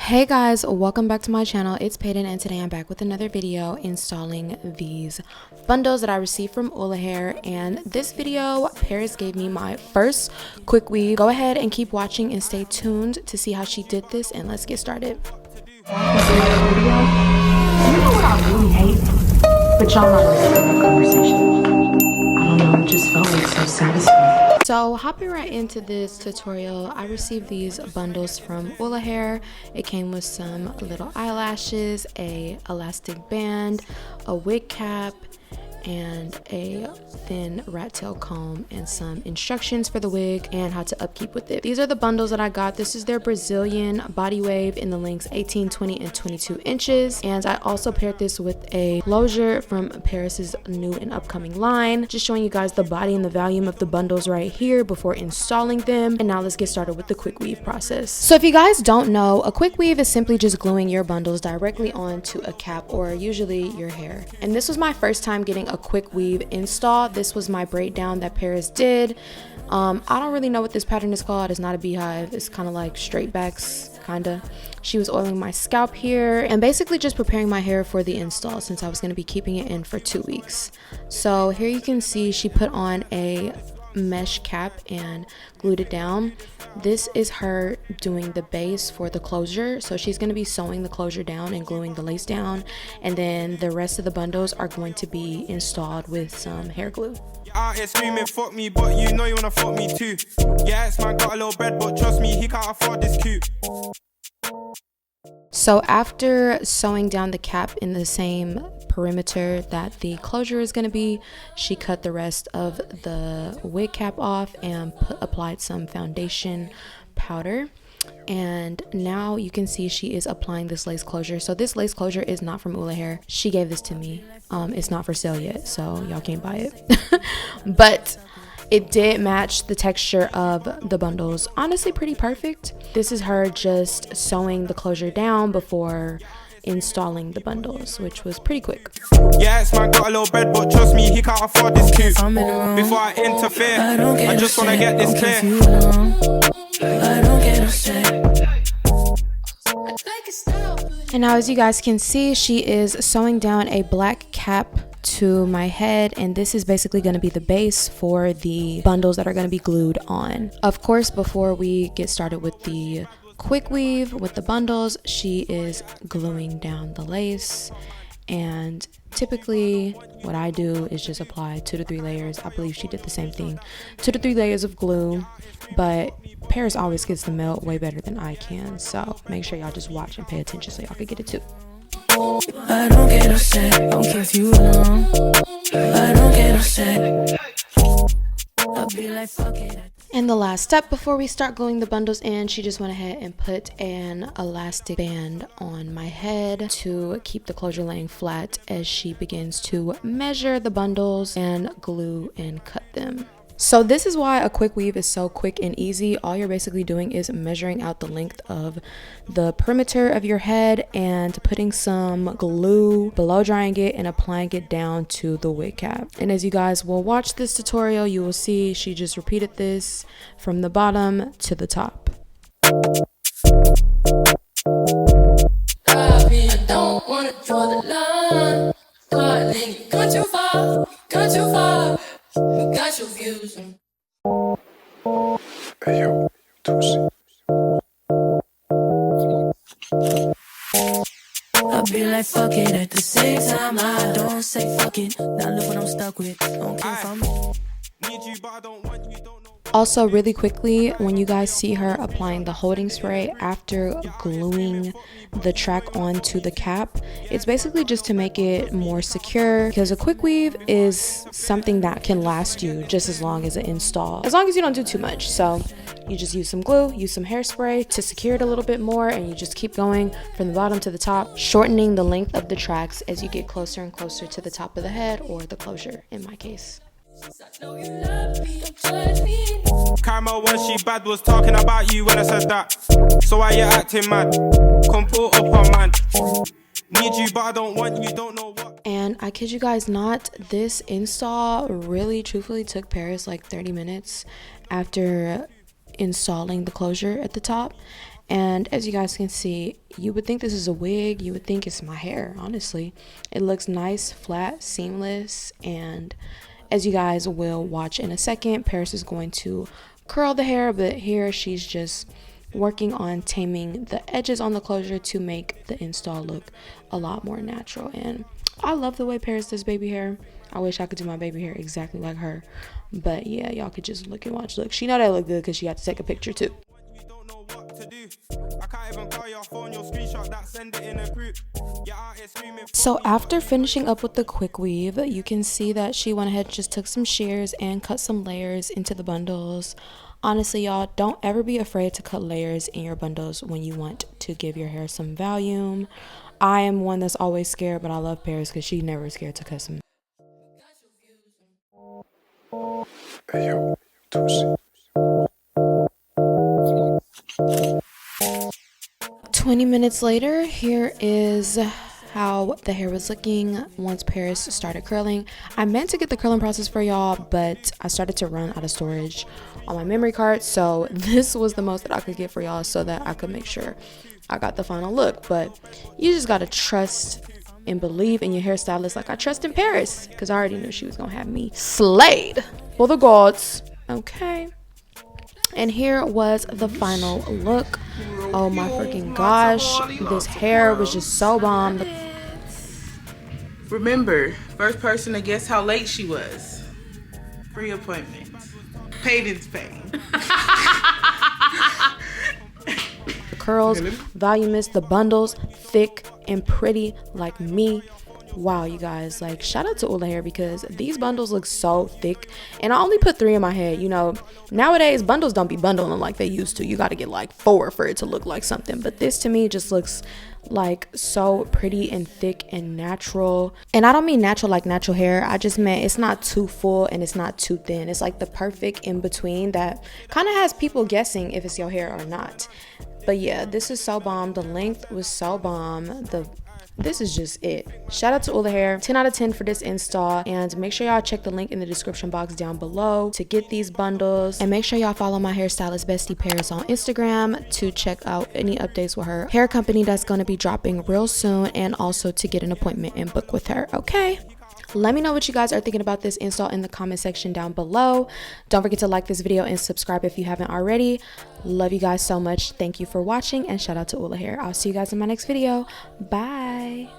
Hey guys, welcome back to my channel. It's Payton and today I'm back with another video installing these bundles that I received from ULAHAIR. And this video, Paris gave me my first quick weave. Go ahead and keep watching and stay tuned to see how she did this, and let's get started. You know what I really hate? But y'all not listening to the conversation. I don't know, it just felt like so satisfying. So hopping right into this tutorial, I received these bundles from ULAHAIR. It came with some little eyelashes, a elastic band, a wig cap, and a thin rat tail comb, and some instructions for the wig and how to upkeep with it. These are the bundles that I got. This is their Brazilian body wave in the lengths 18, 20, and 22 inches. And I also paired this with a closure from Paris's new and upcoming line. Just showing you guys the body and the volume of the bundles right here before installing them. And now let's get started with the quick weave process. So if you guys don't know, a quick weave is simply just gluing your bundles directly onto a cap or usually your hair. And this was my first time getting a quick weave install. This was my breakdown that Paris did. I don't really know what this pattern is called. It's not a beehive. It's kind of like straight backs, kinda. She was oiling my scalp here and basically just preparing my hair for the install since I was going to be keeping it in for 2 weeks. So here you can see she put on a mesh cap and glued it down. This is her doing the base for the closure, so she's going to be sewing the closure down and gluing the lace down, and then the rest of the bundles are going to be installed with some hair glue. Out here screaming fuck me, but you know you wanna fuck me too. Yeah, it's man got a little bread, but trust me, he can't afford this coupe. So after sewing down the cap in the same perimeter that the closure is going to be, she cut the rest of the wig cap off and applied some foundation powder. And now you can see she is applying this lace closure. So this lace closure is not from ULAHAIR. She gave this to me. It's not for sale yet, so y'all can't buy it. But it did match the texture of the bundles. Honestly, pretty perfect. This is her just sewing the closure down before installing the bundles, which was pretty quick. Yeah, it's man got a little bread, but trust me, he can't afford this coupe. Before I interfere, I just wanna get this clear. And now, as you guys can see, she is sewing down a black cap to my head, and this is basically going to be the base for the bundles that are going to be glued on. Of course, before we get started with the quick weave with the bundles, she is gluing down the lace. And typically what I do is just apply 2 to 3 layers. I believe she did the same thing, 2 to 3 layers of glue, but Paris always gets the melt way better than I can, so make sure y'all just watch and pay attention so y'all can get it too. I don't get upset, don't care if you alone. I don't get upset. I'll be like, fuck it. And the last step before we start gluing the bundles in, she just went ahead and put an elastic band on my head to keep the closure laying flat as she begins to measure the bundles and glue and cut them. So this is why a quick weave is so quick and easy. All you're basically doing is measuring out the length of the perimeter of your head and putting some glue, blow drying it, and applying it down to the wig cap. And as you guys will watch this tutorial, you will see she just repeated this from the bottom to the top. Don't want it for the line. Got too far, got too far. Got your views. Hey yo, Tusi. I be like fuck it at the same time. I don't say fuck it. Now look what I'm stuck with. Don't care if I'm Need you, but I don't want you, don't know. Also, really quickly, when you guys see her applying the holding spray after gluing the track onto the cap, it's basically just to make it more secure, because a quick weave is something that can last you just as long as an install, as long as you don't do too much. So you just use some glue, use some hairspray to secure it a little bit more, and you just keep going from the bottom to the top, shortening the length of the tracks as you get closer and closer to the top of the head, or the closure in my case. Karma when she bad was talking about you when I said that. So why you acting mad? Come pull up on man. Need you, but I don't want you, don't know what. And I kid you guys not, this install really truthfully took Paris like 30 minutes after installing the closure at the top. And as you guys can see, you would think this is a wig. You would think it's my hair, honestly. It looks nice, flat, seamless. And as you guys will watch in a second, Paris is going to curl the hair, but here she's just working on taming the edges on the closure to make the install look a lot more natural. And I love the way Paris does baby hair. I wish I could do my baby hair exactly like her, but yeah, y'all could just look and watch. Look, she know that look good because she had to take a picture too. So after finishing up with the quick weave, you can see that she went ahead and just took some shears and cut some layers into the bundles. Honestly, y'all, don't ever be afraid to cut layers in your bundles when you want to give your hair some volume. I am one that's always scared, but I love Paris because she's never scared to cut some. Hey yo, Tusi. 20 minutes later, here is how the hair was looking once Paris started curling. I meant to get the curling process for y'all, but I started to run out of storage on my memory card, so this was the most that I could get for y'all so that I could make sure I got the final look. But you just gotta trust and believe in your hairstylist like I trust in Paris, because I already knew she was gonna have me slayed for the gods. Okay, and here was the final look. Oh my freaking gosh, this hair was just so bomb. Remember, first person to guess how late she was. Free appointment. Payton's pay. The curls, voluminous, the bundles, thick and pretty like me. Wow, you guys, like, shout out to ULAHAIR because these bundles look so thick, and I only put 3 in my head. You know, nowadays bundles don't be bundling like they used to. You got to get like 4 for it to look like something, but this to me just looks like so pretty and thick and natural. And I don't mean natural like natural hair, I just meant it's not too full and it's not too thin. It's like the perfect in between that kind of has people guessing if it's your hair or not. But yeah, this is so bomb. The length was so bomb. This is just it. Shout out to ULAHAIR. 10 out of 10 for this install. And make sure y'all check the link in the description box down below to get these bundles. And make sure y'all follow my hairstylist bestie Paris on Instagram to check out any updates with her hair company that's going to be dropping real soon, and also to get an appointment and book with her. Okay, let me know what you guys are thinking about this install in the comment section down below. Don't forget to like this video and subscribe if you haven't already. Love you guys so much. Thank you for watching, and shout out to ULAHAIR. I'll see you guys in my next video. Bye.